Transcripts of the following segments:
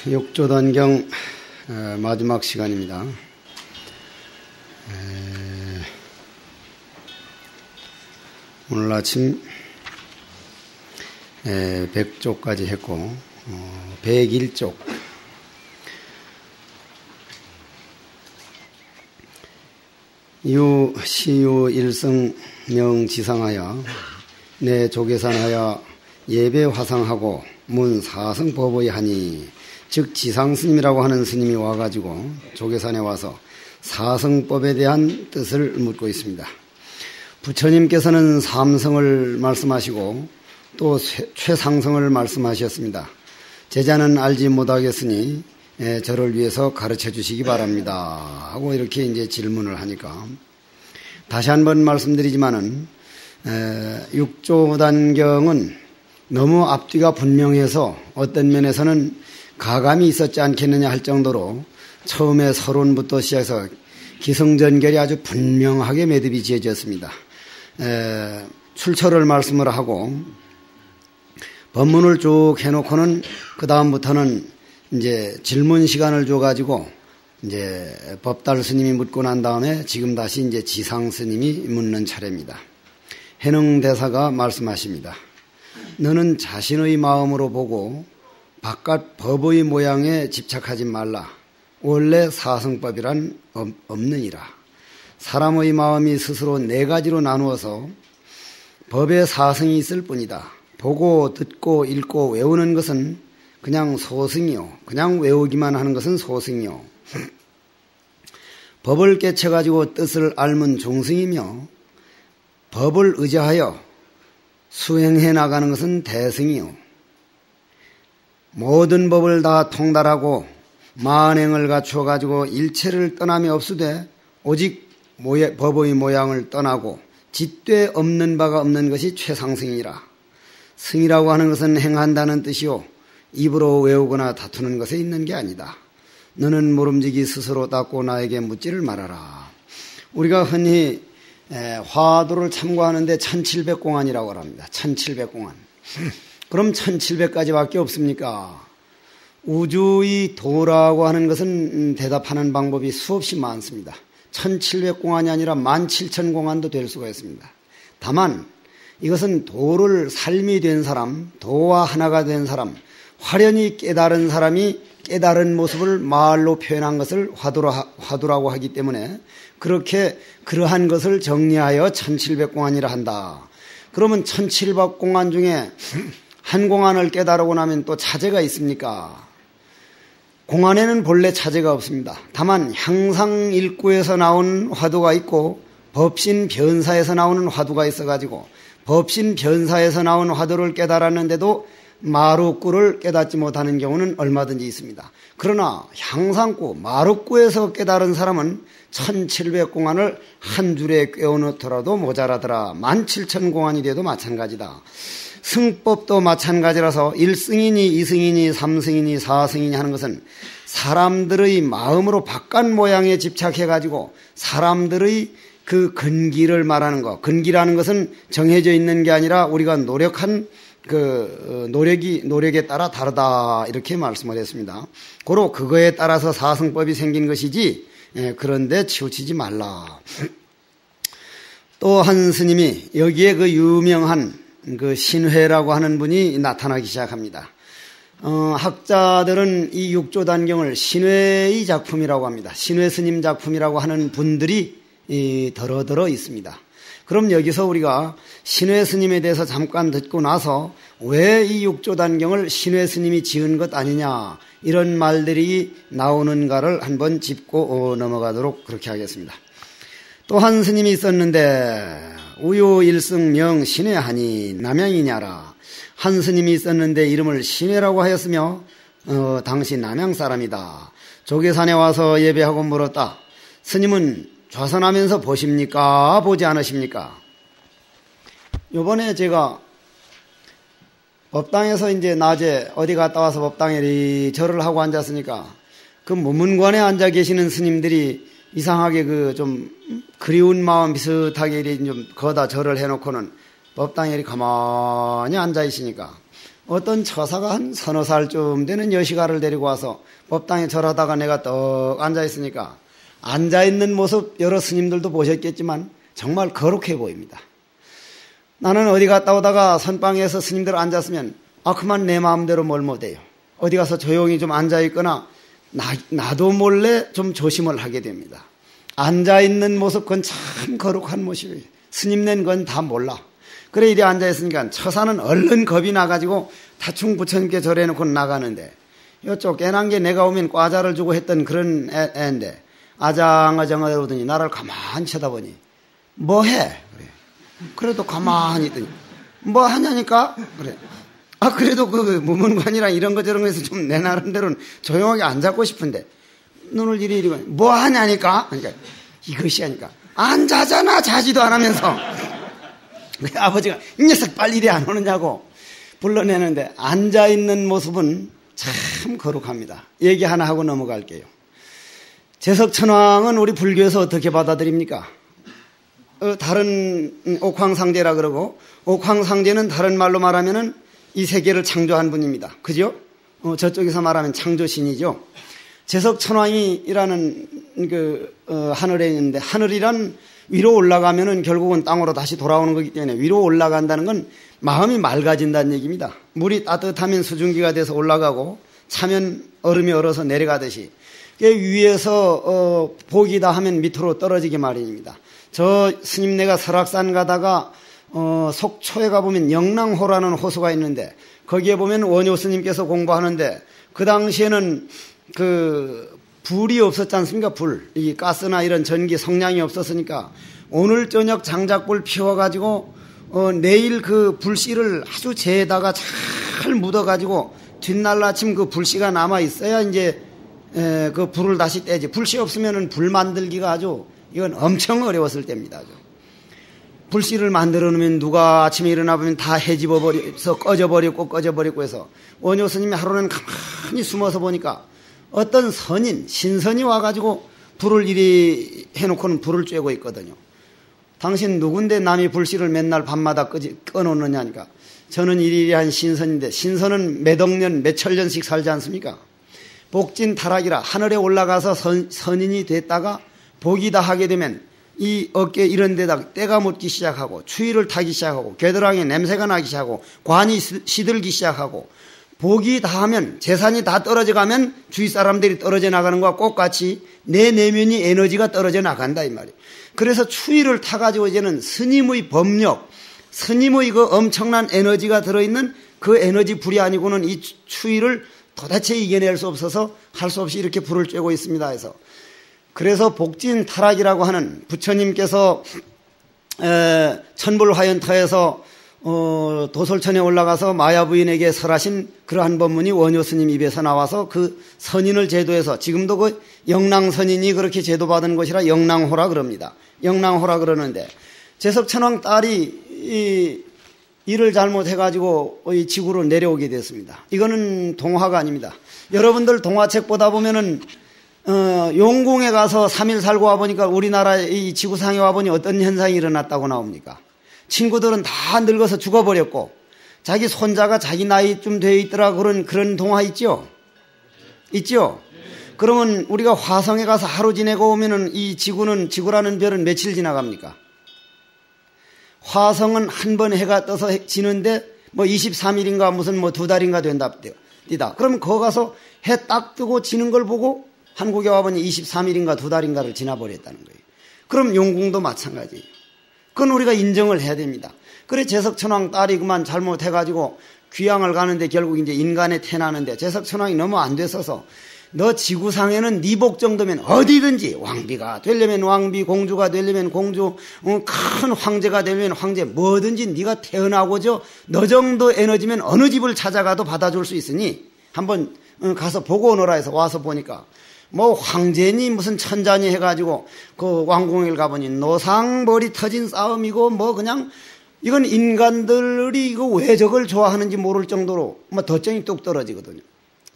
육조단경 마지막 시간입니다. 오늘 아침 100쪽까지 했고 101쪽 유 시유 일성 명지상하여 내 조계산하여 예배 화상하고 문 사성법의 하니, 즉 지상스님이라고 하는 스님이 와가지고 조계산에 와서 사성법에 대한 뜻을 묻고 있습니다. 부처님께서는 삼성을 말씀하시고 또 최상성을 말씀하셨습니다. 제자는 알지 못하겠으니 저를 위해서 가르쳐 주시기 바랍니다 하고 이렇게 이제 질문을 하니까, 다시 한번 말씀드리지만은 육조단경은 너무 앞뒤가 분명해서 어떤 면에서는 가감이 있었지 않겠느냐 할 정도로 처음에 서론부터 시작해서 기성전결이 아주 분명하게 매듭이 지어졌습니다. 출처를 말씀을 하고 법문을 쭉 해놓고는 그 다음부터는 이제 질문 시간을 줘가지고 이제 법달 스님이 묻고 난 다음에 지금 다시 이제 지상 스님이 묻는 차례입니다. 해능 대사가 말씀하십니다. 너는 자신의 마음으로 보고 바깥 법의 모양에 집착하지 말라. 원래 사성법이란 없느니라. 사람의 마음이 스스로 네 가지로 나누어서 법의 사성이 있을 뿐이다. 보고 듣고 읽고 외우는 것은 그냥 소승이요. 그냥 외우기만 하는 것은 소승이요. 법을 깨쳐가지고 뜻을 알면 중승이며 법을 의지하여 수행해 나가는 것은 대승이요. 모든 법을 다 통달하고 만행을 갖추어 가지고 일체를 떠남이 없으되 오직 법의 모양을 떠나고 짓되 없는 바가 없는 것이 최상승이라. 승이라고 하는 것은 행한다는 뜻이요, 입으로 외우거나 다투는 것에 있는 게 아니다. 너는 모름지기 스스로 닦고 나에게 묻지를 말아라. 우리가 흔히 화도를 참고하는데 1700공안이라고 합니다. 1700공안. 그럼 1700가지밖에 없습니까? 우주의 도라고 하는 것은 대답하는 방법이 수없이 많습니다. 1700공안이 아니라 17000공안도 될 수가 있습니다. 다만 이것은 도를 삶이 된 사람, 도와 하나가 된 사람, 화련히 깨달은 사람이 깨달은 모습을 말로 표현한 것을 화두라고 하기 때문에 그렇게 그러한 것을 정리하여 1700공안이라 한다. 그러면 1700공안 중에 한 공안을 깨달고 나면 또 차제가 있습니까? 공안에는 본래 차제가 없습니다. 다만 향상일구에서 나온 화두가 있고 법신 변사에서 나오는 화두가 있어가지고 법신 변사에서 나온 화두를 깨달았는데도 마루구를 깨닫지 못하는 경우는 얼마든지 있습니다. 그러나 향상구, 마루구에서 깨달은 사람은 1700공안을 한 줄에 꿰어놓더라도 모자라더라. 17000공안이 돼도 마찬가지다. 승법도 마찬가지라서 1승이니 2승이니 3승이니 4승이니 하는 것은 사람들의 마음으로 바깥 모양에 집착해가지고 사람들의 그 근기를 말하는 것. 근기라는 것은 정해져 있는 게 아니라 우리가 노력한 노력에 따라 다르다. 이렇게 말씀을 했습니다. 고로 그거에 따라서 사승법이 생긴 것이지, 그런데 치우치지 말라. 또 한 스님이 여기에 그 유명한 그 신회라고 하는 분이 나타나기 시작합니다. 학자들은 이 육조단경을 신회의 작품이라고 합니다. 신회 스님 작품이라고 하는 분들이 더러더러 있습니다. 그럼 여기서 우리가 신회 스님에 대해서 잠깐 듣고 나서 왜 이 육조단경을 신회 스님이 지은 것 아니냐 이런 말들이 나오는가를 한번 짚고 넘어가도록 그렇게 하겠습니다. 또 한 스님이 있었는데 우요일승명 신회하니 남양이냐라. 한 스님이 있었는데 이름을 신회라고 하였으며 당시 남양 사람이다. 조계산에 와서 예배하고 물었다. 스님은 좌선하면서 보십니까? 보지 않으십니까? 요번에 제가 법당에서 이제 낮에 어디 갔다 와서 법당에 이 절을 하고 앉았으니까 그 무문관에 앉아 계시는 스님들이 이상하게 그 좀 그리운 마음 비슷하게 좀 거다 절을 해놓고는 법당에 가만히 앉아 있으니까 어떤 처사가 한 서너 살쯤 되는 여시가를 데리고 와서 법당에 절하다가 내가 떡 앉아 있으니까 앉아 있는 모습 여러 스님들도 보셨겠지만 정말 거룩해 보입니다. 나는 어디 갔다 오다가 선방에서 스님들 앉았으면 그만 내 마음대로 뭘 못해요. 어디 가서 조용히 좀 앉아 있거나 나도 몰래 좀 조심을 하게 됩니다. 앉아있는 모습 그건 참 거룩한 모습이에요. 스님네는 그건 다 몰라. 그래 이리 앉아있으니까 처사는 얼른 겁이 나가지고 대충 부처님께 절해놓고 나가는데 이쪽 깨난 게 내가 오면 과자를 주고 했던 그런 애인데 아장아장하더니 나를 가만히 쳐다보니 뭐해? 그래. 그래도 가만히 있더니 뭐 하냐니까? 그래. 그래도 그 무문관이랑 이런 거 저런 거에서 좀 내 나름대로는 조용하게 앉았고 싶은데 눈을 이리 뭐 하냐니까? 그러니까 이것이 하니까 앉아잖아. 자지도 안 하면서 아버지가 이 녀석 빨리 이리 안 오느냐고 불러내는데 앉아있는 모습은 참 거룩합니다. 얘기 하나 하고 넘어갈게요. 제석천왕은 우리 불교에서 어떻게 받아들입니까? 다른 옥황상제라 그러고 옥황상제는 다른 말로 말하면은 이 세계를 창조한 분입니다. 그죠? 저쪽에서 말하면 창조신이죠. 제석천왕이라는 하늘에 있는데 하늘이란 위로 올라가면은 결국은 땅으로 다시 돌아오는 거기 때문에 위로 올라간다는 건 마음이 맑아진다는 얘기입니다. 물이 따뜻하면 수증기가 돼서 올라가고 차면 얼음이 얼어서 내려가듯이 위에서 복이다 하면 밑으로 떨어지게 마련입니다. 저 스님네가 설악산 가다가 속초에 가보면 영랑호라는 호수가 있는데 거기에 보면 원효 스님께서 공부하는데 그 당시에는 불이 없었지 않습니까? 이 가스나 이런 전기 성량이 없었으니까 오늘 저녁 장작불 피워가지고 내일 그 불씨를 아주 재에다가 잘 묻어가지고 뒷날 아침 그 불씨가 남아 있어야 이제 그 불을 다시 떼지. 불씨 없으면은 불 만들기가 아주 이건 엄청 어려웠을 때입니다. 아주. 불씨를 만들어 놓으면 누가 아침에 일어나 보면 다 해집어버려서 꺼져버리고 해서 원효 스님이 하루는 가만히 숨어서 보니까 어떤 신선이 와가지고 불을 이리 해놓고는 불을 쬐고 있거든요. 당신 누군데 남이 불씨를 맨날 밤마다 꺼놓느냐니까 저는 이리한 신선인데 신선은 몇 억년 몇천 년씩 살지 않습니까? 복진 타락이라 하늘에 올라가서 선인이 됐다가 복이다 하게 되면 이 어깨 이런 데다 때가 묻기 시작하고 추위를 타기 시작하고 겨드랑이에 냄새가 나기 시작하고 관이 시들기 시작하고 복이 다 하면 재산이 다 떨어져 가면 주위 사람들이 떨어져 나가는 것과 똑같이 내 내면이 에너지가 떨어져 나간다 이 말이에요. 그래서 추위를 타가지고 이제는 스님의 법력, 스님의 그 엄청난 에너지가 들어있는 그 에너지 불이 아니고는 이 추위를 도대체 이겨낼 수 없어서 할 수 없이 이렇게 불을 쬐고 있습니다 해서 그래서 복진 타락이라고 하는 부처님께서 천불화연터에서 도솔천에 올라가서 마야 부인에게 설하신 그러한 법문이 원효 스님 입에서 나와서 그 선인을 제도해서 지금도 그 영랑선인이 그렇게 제도받은 것이라 영랑호라 그럽니다. 영랑호라 그러는데 제석천왕 딸이 일을 잘못해가지고 이 지구로 내려오게 됐습니다. 이거는 동화가 아닙니다. 여러분들 동화책 보다 보면은 용궁에 가서 3일 살고 와보니까 우리나라 이 지구상에 와보니 어떤 현상이 일어났다고 나옵니까? 친구들은 다 늙어서 죽어버렸고 자기 손자가 자기 나이쯤 돼 있더라 그런 동화 있죠? 있죠? 그러면 우리가 화성에 가서 하루 지내고 오면은 이 지구라는 별은 며칠 지나갑니까? 화성은 한 번 해가 떠서 지는데 뭐 23일인가 무슨 뭐 2달인가 된답니다. 그러면 거기 가서 해 딱 뜨고 지는 걸 보고 한국에 와보니 23일인가 2달인가를 지나버렸다는 거예요. 그럼 용궁도 마찬가지예요. 그건 우리가 인정을 해야 됩니다. 그래 제석천왕 딸이 그만 잘못해가지고 귀양을 가는데 결국 이제 인간에 태어나는데 제석천왕이 너무 안 됐어서 너 지구상에는 네 복 정도면 어디든지 왕비가 되려면 왕비, 공주가 되려면 공주, 큰 황제가 되려면 황제, 뭐든지 네가 태어나고저 너 정도 에너지면 어느 집을 찾아가도 받아줄 수 있으니 한번 가서 보고 오너라 해서 와서 보니까 뭐 황제니 무슨 천자니 해가지고 그 왕궁을 가보니 노상머리 터진 싸움이고 뭐 그냥 이건 인간들이 이거 왜 저걸 좋아하는지 모를 정도로 뭐 덧정이 뚝 떨어지거든요.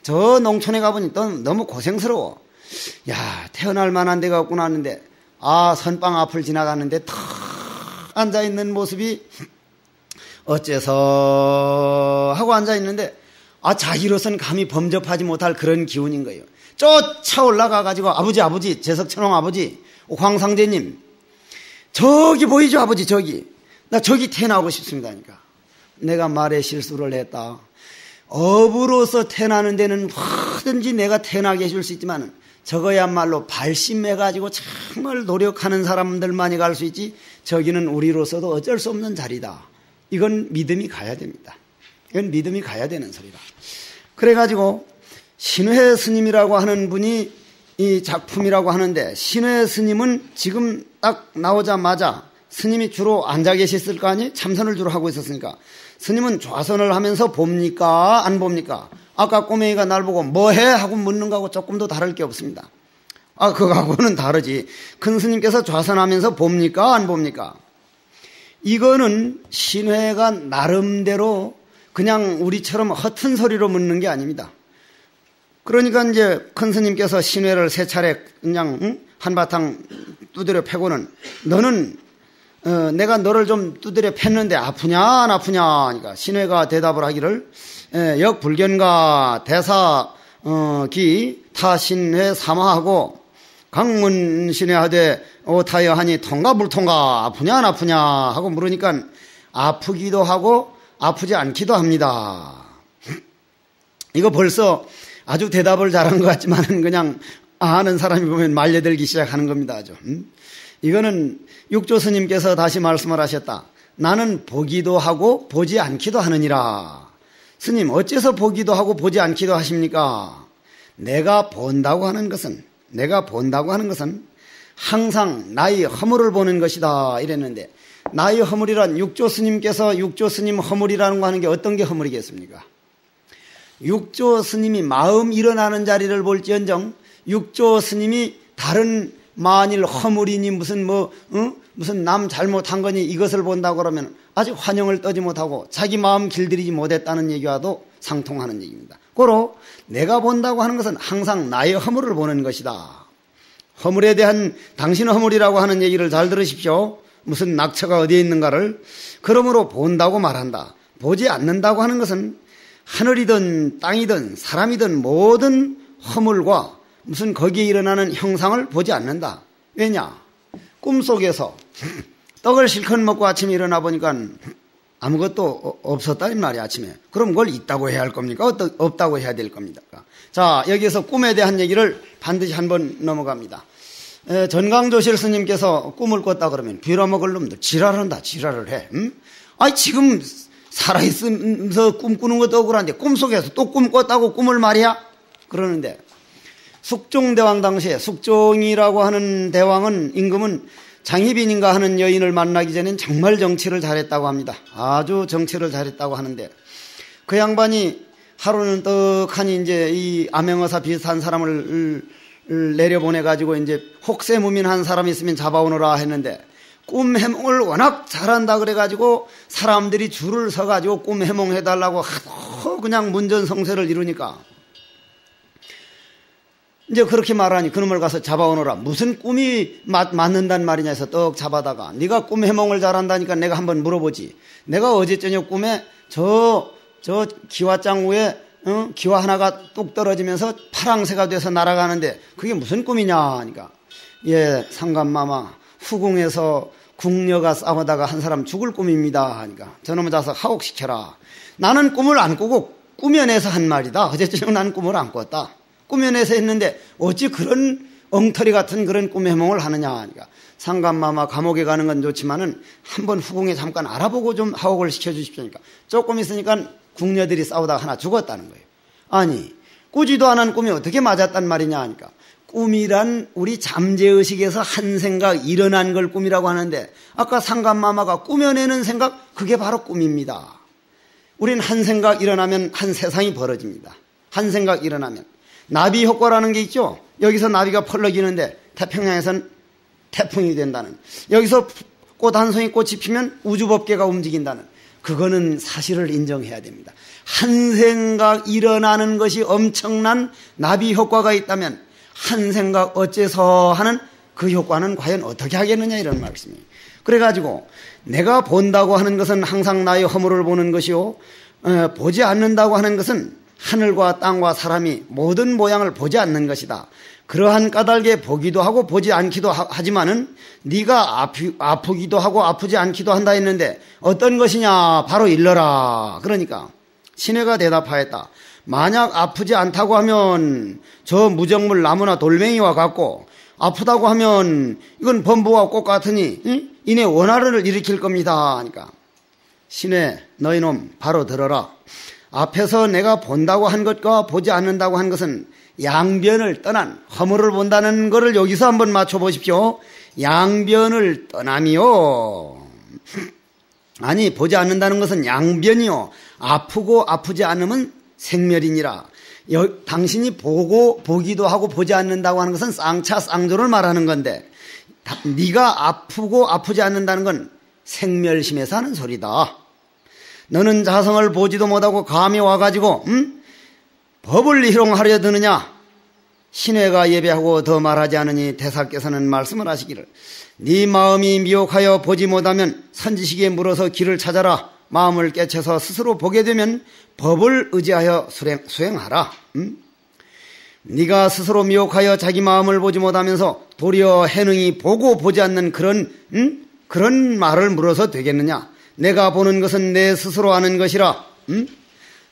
저 농촌에 가보니 너무 고생스러워. 야, 태어날 만한 데가 없구나 하는데, 선빵 앞을 지나가는데 탁 앉아있는 모습이 어째서 하고 앉아있는데, 자기로선 감히 범접하지 못할 그런 기운인 거예요. 쫓아 올라가가지고, 아버지, 제석천왕 아버지, 황상제님, 저기 보이죠, 아버지, 저기. 나 저기 태어나고 싶습니다. 그러니까. 내가 말에 실수를 했다. 업으로서 태어나는 데는 뭐든지 내가 태어나게 해줄 수 있지만 저거야말로 발심해가지고 정말 노력하는 사람들만이 갈 수 있지 저기는 우리로서도 어쩔 수 없는 자리다. 이건 믿음이 가야 됩니다. 이건 믿음이 가야 되는 소리다. 그래가지고 신회 스님이라고 하는 분이 이 작품이라고 하는데 신회 스님은 지금 딱 나오자마자 스님이 주로 앉아 계셨을 거 아니에요? 참선을 주로 하고 있었으니까 스님은 좌선을 하면서 봅니까? 안 봅니까? 아까 꼬맹이가 날 보고 뭐해? 하고 묻는 거하고 조금도 다를 게 없습니다. 그거하고는 다르지. 큰 스님께서 좌선하면서 봅니까? 안 봅니까? 이거는 신회가 나름대로 그냥 우리처럼 허튼 소리로 묻는 게 아닙니다. 그러니까 이제 큰 스님께서 신회를 세 차례 그냥 한바탕 두드려 패고는 너는 내가 너를 좀 두드려 팼는데 아프냐 안 아프냐 하니까 신회가 대답을 하기를 역불견가 대사기 타신회 사마하고 강문신회 하되 오타여 하니 통가 불통가 아프냐 안 아프냐 하고 물으니까 아프기도 하고 아프지 않기도 합니다. 이거 벌써 아주 대답을 잘한 것 같지만은 그냥 아는 사람이 보면 말려들기 시작하는 겁니다. 아주. 이거는 육조 스님께서 다시 말씀을 하셨다. 나는 보기도 하고 보지 않기도 하느니라. 스님 어째서 보기도 하고 보지 않기도 하십니까? 내가 본다고 하는 것은 항상 나의 허물을 보는 것이다 이랬는데 나의 허물이란 육조 스님께서 육조 스님 허물이라는 거 하는 게 어떤 게 허물이겠습니까? 육조 스님이 마음 일어나는 자리를 볼지언정 육조 스님이 다른 만일 허물이니 무슨 남 잘못한 거니 이것을 본다고 그러면 아직 환영을 떠지 못하고 자기 마음 길들이지 못했다는 얘기와도 상통하는 얘기입니다. 고로 내가 본다고 하는 것은 항상 나의 허물을 보는 것이다. 허물에 대한 당신 허물이라고 하는 얘기를 잘 들으십시오. 무슨 낙처가 어디에 있는가를. 그러므로 본다고 말한다. 보지 않는다고 하는 것은 하늘이든 땅이든 사람이든 모든 허물과 무슨 거기에 일어나는 형상을 보지 않는다. 왜냐? 꿈속에서 떡을 실컷 먹고 아침에 일어나 보니까 아무것도 없었다 이 말이야 아침에. 그럼 그걸 있다고 해야 할 겁니까? 없다고 해야 될 겁니다. 자, 여기에서 꿈에 대한 얘기를 반드시 한번 넘어갑니다. 전강조실 스님께서 꿈을 꿨다 그러면 빌어먹을 놈들 지랄을 해. 지금 살아있으면서 꿈꾸는 것도 억울한데 꿈속에서 또 꿈 꿨다고 꿈을 말이야? 그러는데 숙종대왕 당시에 숙종이라고 하는 대왕은 임금은 장희빈인가 하는 여인을 만나기 전엔 정말 정치를 잘했다고 합니다. 아주 정치를 잘했다고 하는데 그 양반이 하루는 떡하니 이제 이 암행어사 비슷한 사람을 내려보내가지고 이제 혹세무민한 사람이 있으면 잡아오너라 했는데 꿈 해몽을 워낙 잘한다 그래가지고 사람들이 줄을 서가지고 꿈 해몽해달라고 하도 그냥 문전성쇠를 이루니까 이제 그렇게 말하니 그놈을 가서 잡아오너라. 무슨 꿈이 맞는단 말이냐 해서 떡 잡아다가 네가 꿈 해몽을 잘한다니까 내가 한번 물어보지. 내가 어제 저녁 꿈에 저 기와장 위에 기와 하나가 뚝 떨어지면서 파랑새가 돼서 날아가는데 그게 무슨 꿈이냐 하니까 예 상감마마 후궁에서 궁녀가 싸우다가 한 사람 죽을 꿈입니다 하니까 저놈의 자석 하옥시켜라. 나는 꿈을 안 꾸고 꾸며내서 한 말이다. 어제 저녁 나는 꿈을 안 꿨다. 꾸며내서 했는데 어찌 그런 엉터리 같은 그런 꿈의 해몽을 하느냐 하니까 상감마마 감옥에 가는 건 좋지만은 한번 후궁에 잠깐 알아보고 좀 하옥을 시켜주십시오니까 조금 있으니까 궁녀들이 싸우다가 하나 죽었다는 거예요. 아니 꾸지도 않은 꿈이 어떻게 맞았단 말이냐 하니까 꿈이란 우리 잠재의식에서 한 생각 일어난 걸 꿈이라고 하는데 아까 상감마마가 꾸며내는 생각 그게 바로 꿈입니다. 우린 한 생각 일어나면 한 세상이 벌어집니다. 한 생각 일어나면 나비 효과라는 게 있죠. 여기서 나비가 펄럭이는데 태평양에선 태풍이 된다는, 여기서 꽃 한 송이 꽃이 피면 우주법계가 움직인다는, 그거는 사실을 인정해야 됩니다. 한 생각 일어나는 것이 엄청난 나비 효과가 있다면 한 생각 어째서 하는 그 효과는 과연 어떻게 하겠느냐 이런 말씀이에요. 그래가지고 내가 본다고 하는 것은 항상 나의 허물을 보는 것이요, 보지 않는다고 하는 것은 하늘과 땅과 사람이 모든 모양을 보지 않는 것이다. 그러한 까닭에 보기도 하고 보지 않기도 하지만은 네가 아프기도 하고 아프지 않기도 한다 했는데 어떤 것이냐 바로 일러라. 그러니까 신해가 대답하였다. 만약 아프지 않다고 하면 저 무정물 나무나 돌멩이와 같고 아프다고 하면 이건 범부와 꽃 같으니 이내 원활을 일으킬 겁니다. 하니까 신해 너희놈 바로 들어라. 앞에서 내가 본다고 한 것과 보지 않는다고 한 것은 양변을 떠난 허물을 본다는 것을 여기서 한번 맞춰보십시오. 양변을 떠남이요. 아니 보지 않는다는 것은 양변이요. 아프고 아프지 않으면 생멸이니라. 당신이 보기도 하고 보지 않는다고 하는 것은 쌍차 쌍조를 말하는 건데 네가 아프고 아프지 않는다는 건 생멸심에서 하는 소리다. 너는 자성을 보지도 못하고 감히 와가지고 법을 희롱하려 드느냐. 신해가 예배하고 더 말하지 않으니 대사께서는 말씀을 하시기를 네 마음이 미혹하여 보지 못하면 선지식에 물어서 길을 찾아라. 마음을 깨쳐서 스스로 보게 되면 법을 의지하여 수행하라. 네가 스스로 미혹하여 자기 마음을 보지 못하면서 도리어 해능이 보고 보지 않는 그런 말을 물어서 되겠느냐. 내가 보는 것은 내 스스로 아는 것이라.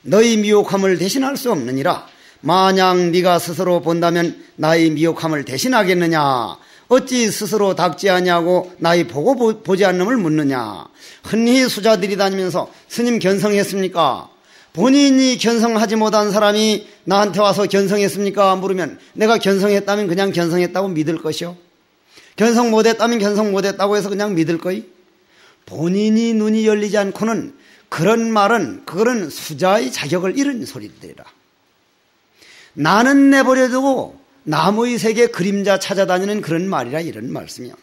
너희 미혹함을 대신할 수 없느니라. 만약 네가 스스로 본다면 나의 미혹함을 대신하겠느냐. 어찌 스스로 닦지 아니하고 나의 보고 보지 않음을 묻느냐. 흔히 수자들이 다니면서 스님 견성했습니까? 본인이 견성하지 못한 사람이 나한테 와서 견성했습니까? 물으면 내가 견성했다면 그냥 견성했다고 믿을 것이요. 견성 못했다면 견성 못했다고 해서 그냥 믿을 거이. 본인이 눈이 열리지 않고는 그런 말은 그거는 수자의 자격을 잃은 소리들이라. 나는 내버려두고 나무의 세계 그림자 찾아다니는 그런 말이라 이런 말씀이야.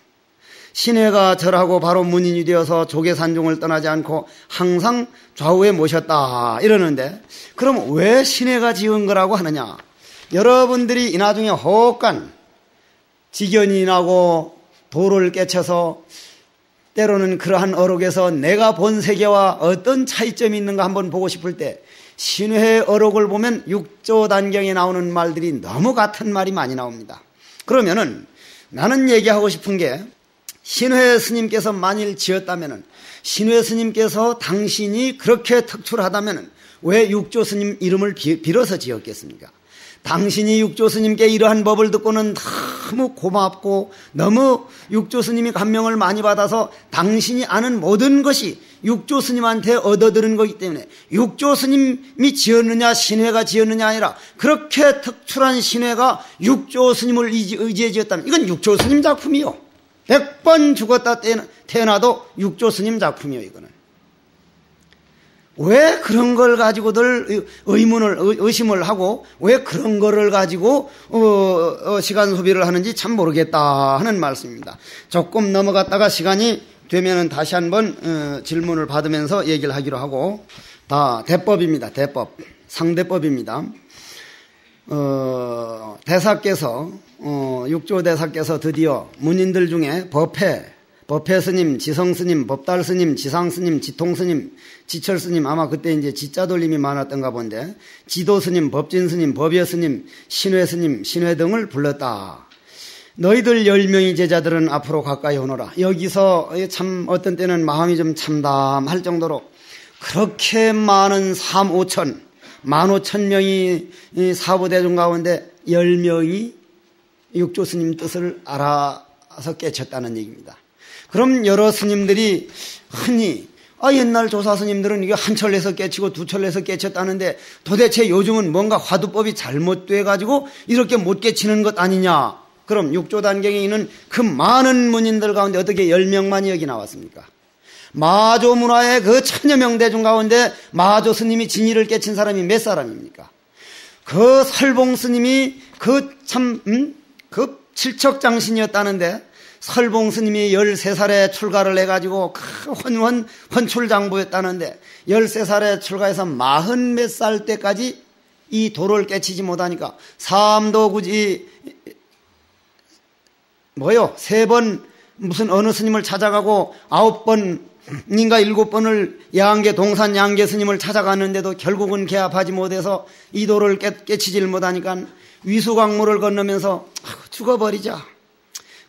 신해가 절하고 바로 문인이 되어서 조계산중을 떠나지 않고 항상 좌우에 모셨다 이러는데 그럼 왜 신해가 지은 거라고 하느냐. 여러분들이 이 나중에 혹간 지견이 나고 도를 깨쳐서 때로는 그러한 어록에서 내가 본 세계와 어떤 차이점이 있는가 한번 보고 싶을 때 신회의 어록을 보면 6조 단경에 나오는 말들이 너무 같은 말이 많이 나옵니다. 그러면은 나는 얘기하고 싶은 게 신회 스님께서 만일 지었다면은 신회 스님께서 당신이 그렇게 특출하다면은 왜 6조 스님 이름을 빌어서 지었겠습니까? 당신이 육조 스님께 이러한 법을 듣고는 너무 고맙고 너무 육조 스님이 감명을 많이 받아서 당신이 아는 모든 것이 육조 스님한테 얻어들은 거기 때문에 육조 스님이 지었느냐 신회가 지었느냐 아니라 그렇게 특출한 신회가 육조 스님을 의지해 지었다면 이건 육조 스님 작품이요. 100번 죽었다 태어나도 육조 스님 작품이요. 이거는. 왜 그런 걸 가지고들 의심을 하고 왜 그런 거를 가지고 시간 소비를 하는지 참 모르겠다 하는 말씀입니다. 조금 넘어갔다가 시간이 되면은 다시 한번 질문을 받으면서 얘기를 하기로 하고 다 대법입니다. 대법 상대법입니다. 대사께서 육조 대사께서 드디어 문인들 중에 법회 스님, 지성 스님, 법달 스님, 지상 스님, 지통 스님, 지철 스님, 아마 그때 이제 지자 돌림이 많았던가 본데, 지도 스님, 법진 스님, 법여 스님, 신회 스님, 신회 등을 불렀다. 너희들 10명의 제자들은 앞으로 가까이 오너라. 여기서 참 어떤 때는 마음이 좀 참담할 정도로 그렇게 많은 15,000명이 사부대중 가운데 10명이 육조 스님 뜻을 알아서 깨쳤다는 얘기입니다. 그럼 여러 스님들이 흔히 옛날 조사 스님들은 이게 한 철내서 깨치고 두 철내서 깨쳤다는데 도대체 요즘은 뭔가 화두법이 잘못돼 가지고 이렇게 못 깨치는 것 아니냐. 그럼 육조단경에 있는 그 많은 문인들 가운데 어떻게 10명만이 여기 나왔습니까? 마조 문화의 그 천여 명 대중 가운데 마조 스님이 진의를 깨친 사람이 몇 사람입니까? 그 설봉 스님이 그 칠척장신이었다는데 설봉 스님이 13살에 출가를 해가지고 헌출장부였다는데 13살에 출가해서 40몇 살 때까지 이 도를 깨치지 못하니까 삼도 굳이 3번 무슨 어느 스님을 찾아가고 9번인가 7번을 양계 동산 양계 스님을 찾아갔는데도 결국은 개합하지 못해서 이 도를 깨치질 못하니까 위수강물을 건너면서 죽어버리자.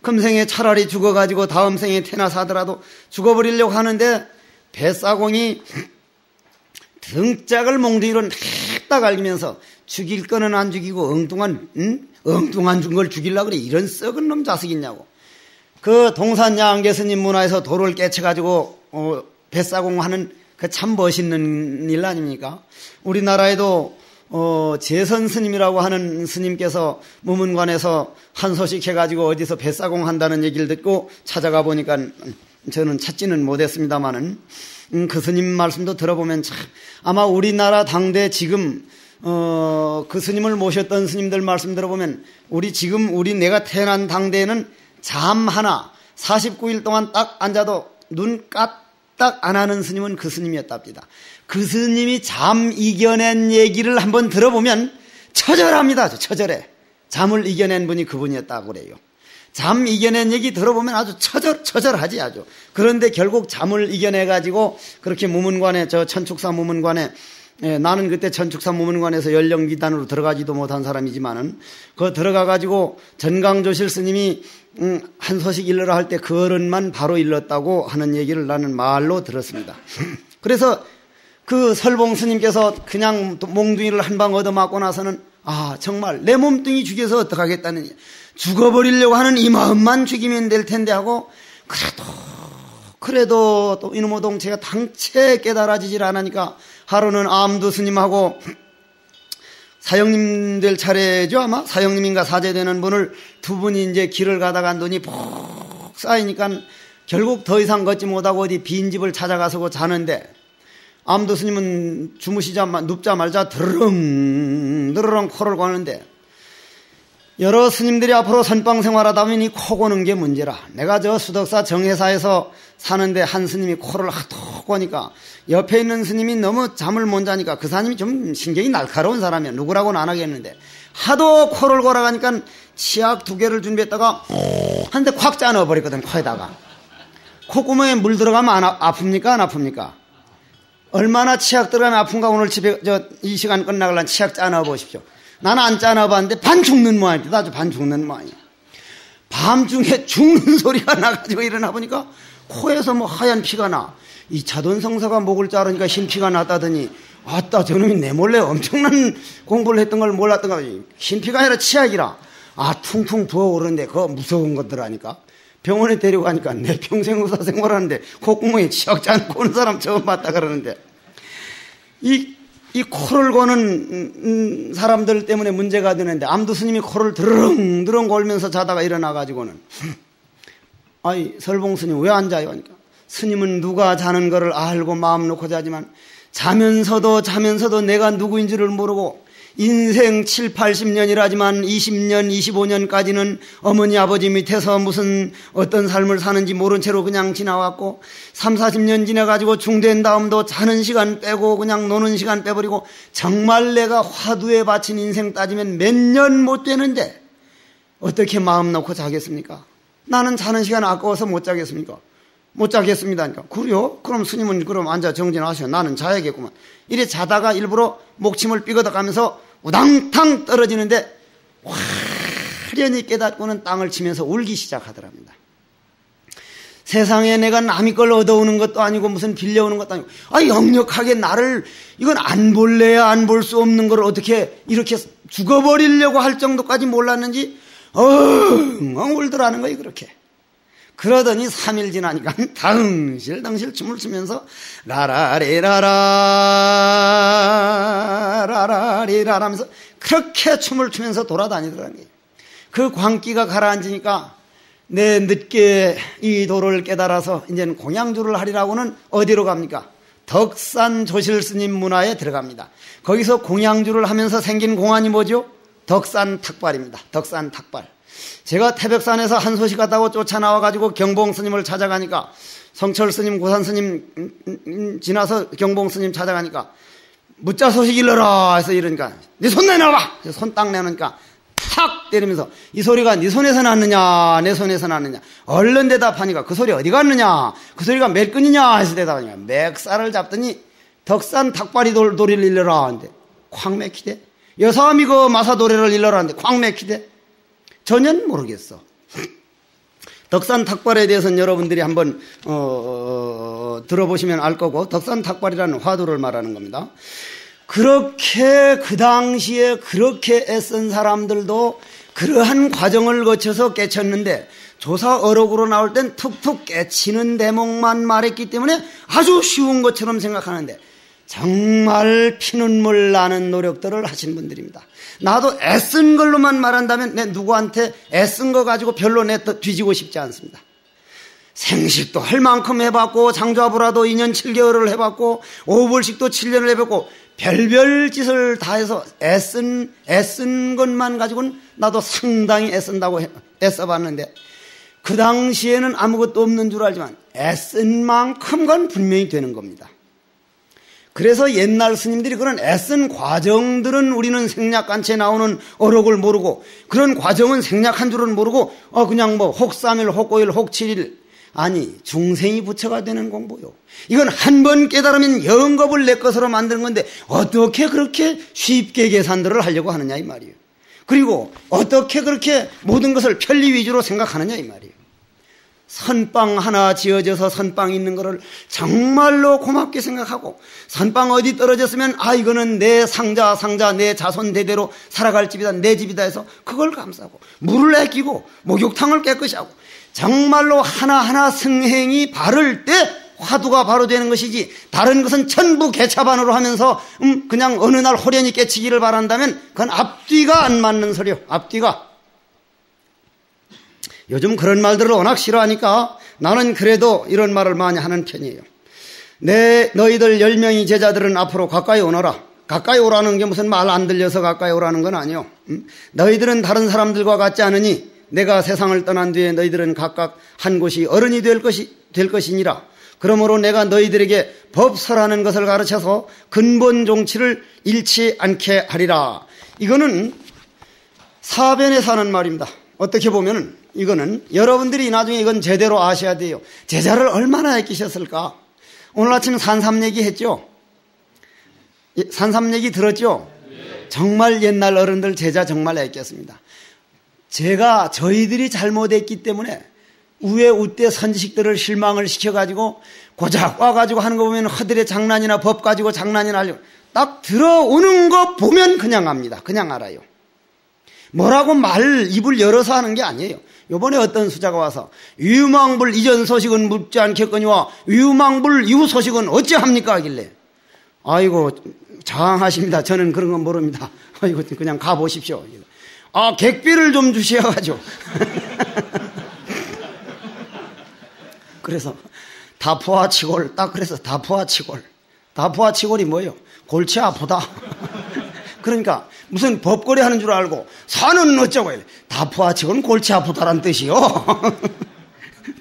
금생에 차라리 죽어가지고 다음 생에 태나 사더라도 죽어버리려고 하는데 뱃사공이 등짝을 몽둥이로 냅다 갈기면서 죽일 거는 안 죽이고 엉뚱한 걸 죽이려고 그래. 이런 썩은 놈 자식이냐고. 그 동산 양계 스님 문화에서 도를 깨쳐가지고 뱃사공하는 그 참 멋있는 일 아닙니까? 우리나라에도 재선 스님이라고 하는 스님께서 무문관에서 한 소식 해가지고 어디서 뱃사공 한다는 얘기를 듣고 찾아가 보니까 저는 찾지는 못했습니다만은 그 스님 말씀도 들어보면 참 아마 우리나라 당대 지금 그 스님을 모셨던 스님들 말씀 들어보면 우리 내가 태어난 당대에는 잠 하나 49일 동안 딱 앉아도 눈 까딱 안 하는 스님은 그 스님이었답니다. 그 스님이 잠 이겨낸 얘기를 한번 들어보면 처절합니다. 처절해. 잠을 이겨낸 분이 그분이었다고 그래요. 잠 이겨낸 얘기 들어보면 아주 처절하지 아주. 그런데 결국 잠을 이겨내가지고 그렇게 무문관에 천축사 무문관에 나는 그때 천축사 무문관에서 연령기단으로 들어가지도 못한 사람이지만은 그 들어가가지고 전강조실 스님이 한 소식 일러라 할 때 그 어른만 바로 일렀다고 하는 얘기를 나는 말로 들었습니다. 그래서 그 설봉 스님께서 그냥 몽둥이를 한 방 얻어맞고 나서는 정말 내 몸뚱이 죽여서 어떡하겠다느냐. 죽어버리려고 하는 이 마음만 죽이면 될 텐데 하고 그래도 또 이놈의 동체가 당체 깨달아지질 않으니까 하루는 암두 스님하고 사형님 될 차례죠 아마? 사형님인가 사제되는 분을 두 분이 이제 길을 가다가 눈이 푹 쌓이니까 결국 더 이상 걷지 못하고 어디 빈집을 찾아가서 자는데 암두 스님은 눕자마자 드르렁 코를 고는데 여러 스님들이 앞으로 선방 생활하다 보니 코 고는 게 문제라. 내가 수덕사 정회사에서 사는데 한 스님이 코를 하도 고니까 옆에 있는 스님이 너무 잠을 못 자니까 그 사람이 좀 신경이 날카로운 사람이야. 누구라고는 안 하겠는데 하도 코를 골아가니까 치약 2개를 준비했다가 한 대 콱 짜 넣어버렸거든. 코에다가. 콧구멍에 물 들어가면 아픕니까? 안 아픕니까? 얼마나 치약 들어가면 아픈가. 오늘 집에 이 시간 끝나가려면 치약 짜 넣어보십시오. 나는 안 짜 넣어봤는데 반 죽는 모양입니다. 아주 반 죽는 모양이야. 밤중에 죽는 소리가 나가지고 일어나 보니까 코에서 하얀 피가 나. 이 자돈성사가 목을 자르니까 흰피가 났다더니 저놈이 내 몰래 엄청난 공부를 했던 걸 몰랐던가. 흰피가 아니라 치약이라. 퉁퉁 부어오르는데 그거 무서운 것들하니까 병원에 데려가니까 내 평생 의사 생활하는데 콧구멍에 치약 짜놓고 오는 사람 처음 봤다 그러는데 이 코를 고는 사람들 때문에 문제가 되는데 암두 스님이 코를 드렁드렁 골면서 자다가 일어나가지고는 설봉 스님 왜 안 자요? 하니까 스님은 누가 자는 거를 알고 마음 놓고 자지만 자면서도 내가 누구인지를 모르고 인생 7, 80년이라지만 20년, 25년까지는 어머니, 아버지 밑에서 무슨 어떤 삶을 사는지 모른 채로 그냥 지나왔고 3, 40년 지나가지고 중된 다음도 자는 시간 빼고 그냥 노는 시간 빼버리고 정말 내가 화두에 바친 인생 따지면 몇 년 못 되는데 어떻게 마음 놓고 자겠습니까? 나는 자는 시간 아까워서 못 자겠습니까? 못 자겠습니다. 그래요? 그럼 스님은 그럼 앉아 정진하셔. 나는 자야겠구만. 이래 자다가 일부러 목침을 삐거덕하면서 우당탕 떨어지는데 화련히 깨닫고는 땅을 치면서 울기 시작하더랍니다. 세상에 내가 남의 걸 얻어오는 것도 아니고 무슨 빌려오는 것도 아니고 역력하게 나를 이건 안 볼래야 안 볼 수 없는 걸 어떻게 이렇게 죽어버리려고 할 정도까지 몰랐는지 울더라는 거예요. 그렇게. 그러더니 3일 지나니까 덩실덩실 춤을 추면서 라라리라라 라라리라 하면서 그렇게 춤을 추면서 돌아다니더라는 거예요. 그 광기가 가라앉으니까 내 늦게 이 도를 깨달아서 이제는 공양주를 하리라고는 어디로 갑니까? 덕산 조실스님 문화에 들어갑니다. 거기서 공양주를 하면서 생긴 공안이 뭐죠? 덕산 탁발입니다. 덕산 탁발. 제가 태백산에서 한 소식 갔다고 쫓아나와가지고 경봉 스님을 찾아가니까 성철 스님, 고산 스님 지나서 경봉 스님 찾아가니까 무자 소식 일러라 해서 이러니까 네 손 내놔봐! 손 딱 내놓으니까 탁 때리면서 이 소리가 네 손에서 났느냐 내 손에서 났느냐 얼른 대답하니까 그 소리 어디 갔느냐 그 소리가 몇 끈이냐 해서 대답하니까 맥살을 잡더니 덕산 탁발이 도리를 일러라 하는데 콱 맥히대. 여사함이 그 마사도래를 일러라 하는데 콱 맥히대. 전혀 모르겠어. 덕산 탁발에 대해서는 여러분들이 한번 들어보시면 알 거고 덕산 탁발이라는 화두를 말하는 겁니다. 그렇게 그 당시에 그렇게 애쓴 사람들도 그러한 과정을 거쳐서 깨쳤는데 조사 어록으로 나올 땐 툭툭 깨치는 대목만 말했기 때문에 아주 쉬운 것처럼 생각하는데 정말 피눈물 나는 노력들을 하신 분들입니다. 나도 애쓴 걸로만 말한다면 내 누구한테 애쓴 거 가지고 별로 내 뒤지고 싶지 않습니다. 생식도 할 만큼 해봤고 장좌부라도 2년 7개월을 해봤고 오불식도 7년을 해봤고 별별 짓을 다 해서 애쓴 것만 가지고는 나도 상당히 애써봤는데 그 당시에는 아무것도 없는 줄 알지만 애쓴 만큼 건 분명히 되는 겁니다. 그래서 옛날 스님들이 그런 애쓴 과정들은 우리는 생략간체에 나오는 어록을 모르고 그런 과정은 생략한 줄은 모르고 그냥 혹 3일 혹 5일 혹 7일 아니 중생이 부처가 되는 공부요. 이건 한 번 깨달으면 영겁을 내 것으로 만드는 건데 어떻게 그렇게 쉽게 계산들을 하려고 하느냐 이 말이에요. 그리고 어떻게 그렇게 모든 것을 편리 위주로 생각하느냐 이 말이에요. 선빵 하나 지어져서 선빵 있는 거를 정말로 고맙게 생각하고 선빵 어디 떨어졌으면 이거는 내 상자 내 자손 대대로 살아갈 집이다 내 집이다 해서 그걸 감싸고 물을 아끼고 목욕탕을 깨끗이 하고 정말로 하나하나 승행이 바를 때 화두가 바로 되는 것이지 다른 것은 전부 개차반으로 하면서 그냥 어느 날 호련히 깨치기를 바란다면 그건 앞뒤가 안 맞는 소리요. 앞뒤가. 요즘 그런 말들을 워낙 싫어하니까 나는 그래도 이런 말을 많이 하는 편이에요. 너희들 10명의 제자들은 앞으로 가까이 오너라. 가까이 오라는 게 무슨 말 안 들려서 가까이 오라는 건 아니요. 너희들은 다른 사람들과 같지 않으니 내가 세상을 떠난 뒤에 너희들은 각각 한 곳이 어른이 될 것이니라. 그러므로 내가 너희들에게 법설하는 것을 가르쳐서 근본 종치를 잃지 않게 하리라. 이거는 사변에서 하는 말입니다. 어떻게 보면 이거는 여러분들이 나중에 이건 제대로 아셔야 돼요. 제자를 얼마나 아끼셨을까? 오늘 아침 산삼 얘기 했죠? 산삼 얘기 들었죠? 정말 옛날 어른들 제자 정말 아꼈습니다. 저희들이 잘못했기 때문에 우에 우때 선지식들을 실망을 시켜가지고 고작 와가지고 하는 거 보면 허들의 장난이나 법 가지고 장난이나 하려고 딱 들어오는 거 보면 그냥 압니다. 그냥 알아요. 뭐라고 입을 열어서 하는 게 아니에요. 요번에 어떤 수자가 와서 위유망불 이전 소식은 묻지 않겠거니와 위유망불 이후 소식은 어찌합니까 하길래 아이고 장하십니다. 저는 그런 건 모릅니다. 아이고 그냥 가보십시오. 객비를 좀 주셔가지고 그래서 다포아치골 딱 그래서 다포아치골이 뭐예요? 골치 아프다. 그러니까 무슨 법거리 하는 줄 알고 산은 어쩌고 해요. 다포아치골은 골치 아프다란 뜻이요.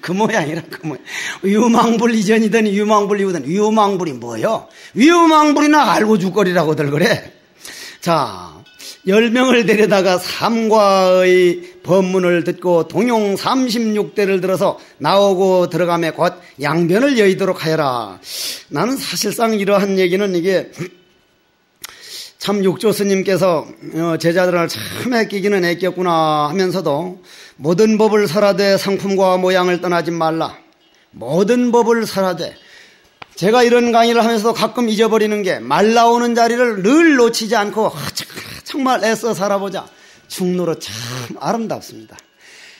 그 모양이라 그 모양. 위유망불 이전이든 위유망불 이후든 위유망불이 뭐요? 위유망불이나 알고 죽거리라고들 그래. 자 10명을 데려다가 삼과의 법문을 듣고 동용 36대를 들어서 나오고 들어가며 곧 양변을 여의도록 하여라. 나는 사실상 이러한 얘기는 이게 참 육조 스님께서 제자들을 참 아끼기는 아꼈구나 하면서도 모든 법을 설하되 상품과 모양을 떠나지 말라. 모든 법을 설하되 제가 이런 강의를 하면서도 가끔 잊어버리는 게 말 나오는 자리를 늘 놓치지 않고 정말 애써 살아보자. 중로로 참 아름답습니다.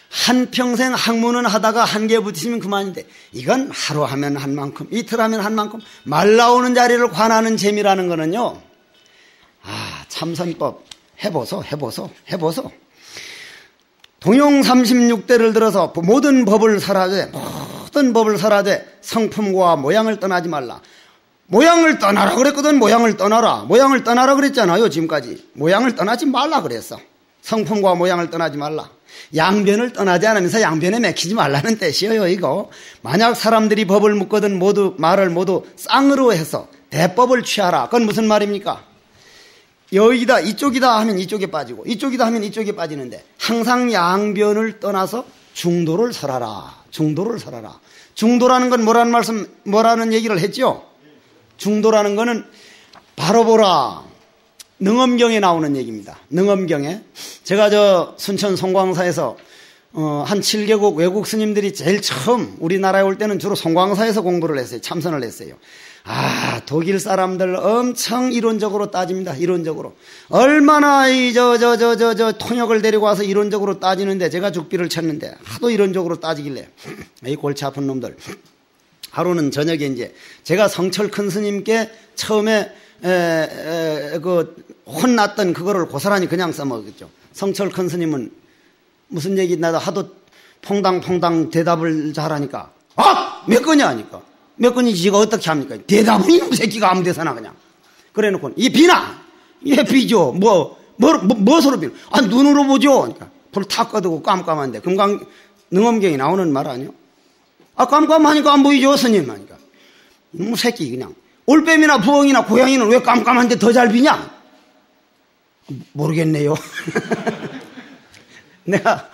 한평생 학문은 하다가 한계에 부딪히면 그만인데 이건 하루 하면 한 만큼, 이틀 하면 한 만큼 말 나오는 자리를 관하는 재미라는 거는요. 참선법 해보소. 동용 36대를 들어서 모든 법을 살아되 성품과 모양을 떠나지 말라. 모양을 떠나라 그랬거든. 모양을 떠나라 그랬잖아요. 지금까지 모양을 떠나지 말라 그랬어. 성품과 모양을 떠나지 말라. 양변을 떠나지 않으면서 양변에 맥히지 말라는 뜻이에요. 이거 만약 사람들이 법을 묻거든 말을 모두 쌍으로 해서 대법을 취하라. 그건 무슨 말입니까? 여기다 이쪽이다 하면 이쪽에 빠지고 이쪽이다 하면 이쪽에 빠지는데 항상 양변을 떠나서 중도를 설하라. 중도라는 건 뭐라는 얘기를 했죠? 중도라는 거는 바로 보라. 능엄경에 나오는 얘기입니다. 능엄경에 제가 순천 송광사에서 한 7개국 외국 스님들이 제일 처음 우리나라에 올 때는 주로 송광사에서 공부를 했어요. 참선을 했어요. 독일 사람들 엄청 이론적으로 따집니다. 이론적으로. 얼마나 통역을 데리고 와서 이론적으로 따지는데 제가 죽비를 쳤는데 하도 이론적으로 따지길래 이 골치 아픈 놈들. 하루는 저녁에 이제 제가 성철 큰 스님께 처음에 혼났던 그거를 고스란히 그냥 써먹었죠. 성철 큰 스님은 무슨 얘기 나도 하도 퐁당퐁당 대답을 잘하니까 몇 건이야 하니까 몇 건이지 지가 어떻게 합니까? 대답은 이놈 새끼가 아무 데서나 그냥 그래놓고 이 비나 얘 비죠. 무엇으로 비나? 눈으로 보죠. 그러니까 불 탁 꺼두고 깜깜한데 능엄경이 나오는 말 아니요? 깜깜하니까 안 보이죠 스님 하니까 이놈 새끼 그냥 올빼미나 부엉이나 고양이는 왜 깜깜한데 더 잘 비냐? 모르겠네요. 내가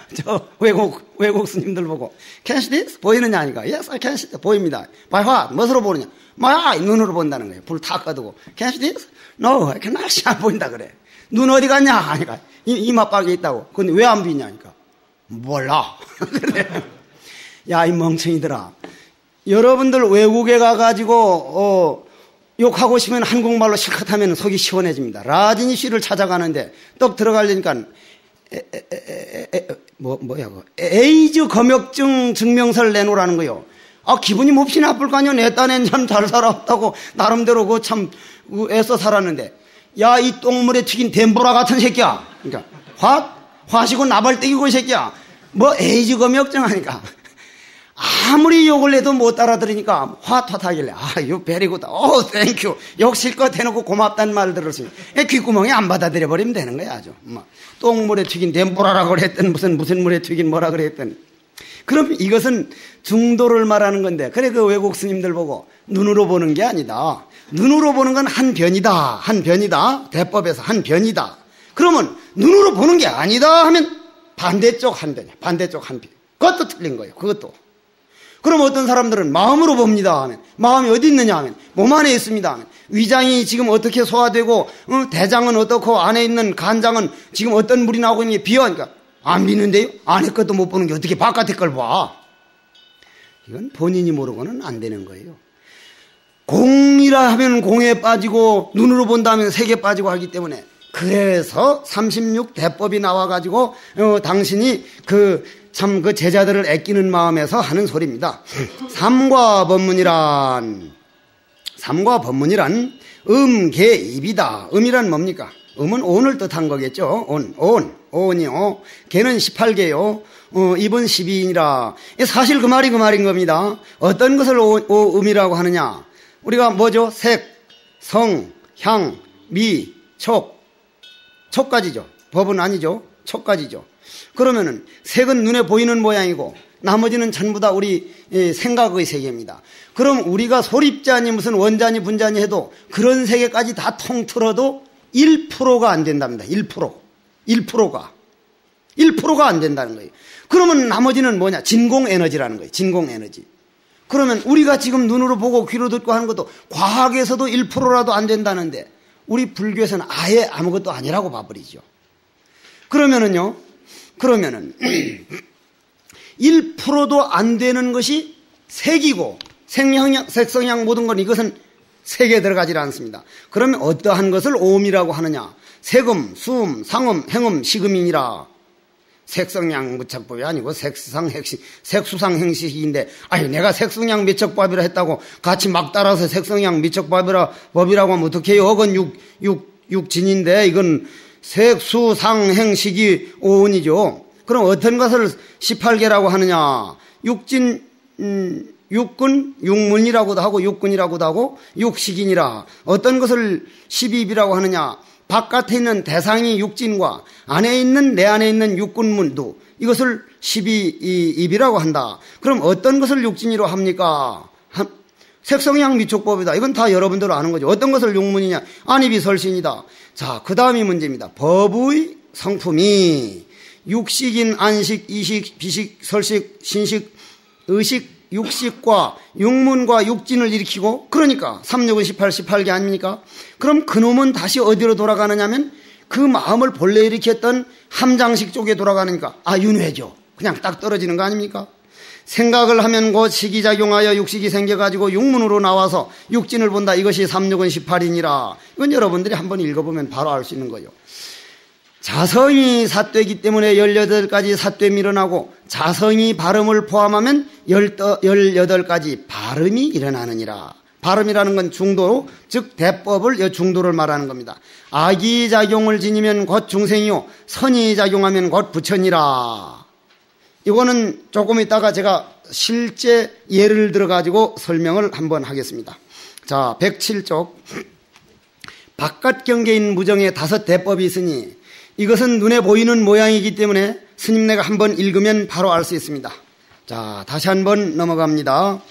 외국 스님들 보고 Can you see this? 보이느냐 하니까 Yes, I can see this. 보입니다. By what? 무엇으로 보느냐? My eye. 눈으로 본다는 거예요. 불 탁 꺼두고 Can you see this? No, I cannot see. 안 보인다 그래. 눈 어디 갔냐 하니까 이마박에 있다고. 근데 왜 안 비냐 하니까 몰라. 그래. 야, 이 멍청이들아. 여러분들 외국에 가가지고 욕하고 싶으면 한국말로 실컷 하면 속이 시원해집니다. 라지니 씨를 찾아가는데 떡 들어가려니까 에이즈 검역증 증명서를 내놓으라는 거요. 기분이 몹시 나쁠 거 아니야. 내 딴엔 참 잘 살았다고 나름대로 참 애써 살았는데 야, 이 똥물에 튀긴 덴보라 같은 새끼야. 그러니까 화시고 나발떼기고 이 새끼야. 에이즈 검역증 하니까 아무리 욕을 해도 못 알아들으니까 화하길래 you very good. thank you. 욕 실컷 해놓고 고맙다는 말을 들었으니 귓구멍에 안 받아들여 버리면 되는 거야. 아주 똥물에 튀긴 덴보라라고 그랬든 무슨 물에 튀긴 뭐라 그랬든. 그럼 이것은 중도를 말하는 건데 그래 그 외국 스님들 보고 눈으로 보는 게 아니다. 눈으로 보는 건 한 변이다. 대법에서 한 변이다. 그러면 눈으로 보는 게 아니다 하면 반대쪽 한 변이야. 반대쪽 한 변. 그것도 틀린 거예요. 그것도. 그럼 어떤 사람들은 마음으로 봅니다 하면 마음이 어디 있느냐 하면 몸 안에 있습니다 하면 위장이 지금 어떻게 소화되고 대장은 어떻고 안에 있는 간장은 지금 어떤 물이 나오고 있는 게 비어하니까 안 비는데요? 안에 것도 못 보는 게 어떻게 바깥에 걸 봐? 이건 본인이 모르고는 안 되는 거예요. 공이라 하면 공에 빠지고 눈으로 본다면 색에 빠지고 하기 때문에 그래서 36대법이 나와가지고 당신이 그 제자들을 아끼는 마음에서 하는 소리입니다. 삼과 법문이란 음계입이다. 음이란 뭡니까? 음은 온을 뜻한 거겠죠. 온이요. 개는 18개요. 입은 12이니라. 사실 그 말인 겁니다. 어떤 것을 음이라고 하느냐? 우리가 뭐죠? 색, 성, 향, 미, 촉까지죠. 법은 아니죠. 촉까지죠. 그러면은 색은 눈에 보이는 모양이고 나머지는 전부 다 우리 생각의 세계입니다. 그럼 우리가 소립자니 무슨 원자니 분자니 해도 그런 세계까지 다 통틀어도 1%가 안 된답니다. 1%가 안 된다는 거예요. 그러면 나머지는 뭐냐? 진공에너지라는 거예요. 진공에너지. 그러면 우리가 지금 눈으로 보고 귀로 듣고 하는 것도 과학에서도 1%라도 안 된다는데 우리 불교에서는 아예 아무것도 아니라고 봐버리죠. 그러면은 1%도 안 되는 것이 색이고 색성향 모든 건 이것은 색에 들어가지 않습니다. 그러면 어떠한 것을 오음이라고 하느냐? 색음, 수음, 상음, 행음, 식음이니라. 색성양 무척법이 아니고 색수상 행식인데, 아니 내가 색성양 미척법이라 했다고 같이 막 따라서 색성양 미척법이라고 하면 어떡해요? 어건 육진인데 이건 색수상 행식이 오은이죠. 그럼 어떤 것을 18개라고 하느냐? 육진, 육근, 육문이라고도 하고 육근이라고도 하고 육식이니라. 어떤 것을 12입이라고 하느냐? 바깥에 있는 대상이 육진과 안에 있는 내 안에 있는 육근문도 이것을 12입이라고 한다. 그럼 어떤 것을 육진이로 합니까? 색성양 미촉법이다. 이건 다 여러분들 아는 거죠. 어떤 것을 육문이냐? 안입이 설신이다. 자, 그 다음이 문제입니다. 법의 성품이 육식인 안식, 이식, 비식, 설식, 신식, 의식, 육식과 육문과 육진을 일으키고, 그러니까 3, 6은 18, 18개 아닙니까? 그럼 그놈은 다시 어디로 돌아가느냐면 그 마음을 본래 일으켰던 함장식 쪽에 돌아가니까 윤회죠. 그냥 딱 떨어지는 거 아닙니까? 생각을 하면 곧 식이작용하여 육식이 생겨가지고 육문으로 나와서 육진을 본다. 이것이 3, 6은 18이니라. 이건 여러분들이 한번 읽어보면 바로 알 수 있는 거예요. 자성이 삿되기 때문에 18가지 삿되 밀어나고 자성이 발음을 포함하면 18가지 발음이 일어나느니라. 발음이라는 건 중도, 즉 대법을 중도를 말하는 겁니다. 악의작용을 지니면 곧 중생이요 선의작용하면 곧 부처니라. 이거는 조금 있다가 제가 실제 예를 들어가지고 설명을 한번 하겠습니다. 자, 107쪽 바깥 경계인 무정에 5 대법이 있으니 이것은 눈에 보이는 모양이기 때문에 스님네가 한번 읽으면 바로 알 수 있습니다. 자, 다시 한번 넘어갑니다.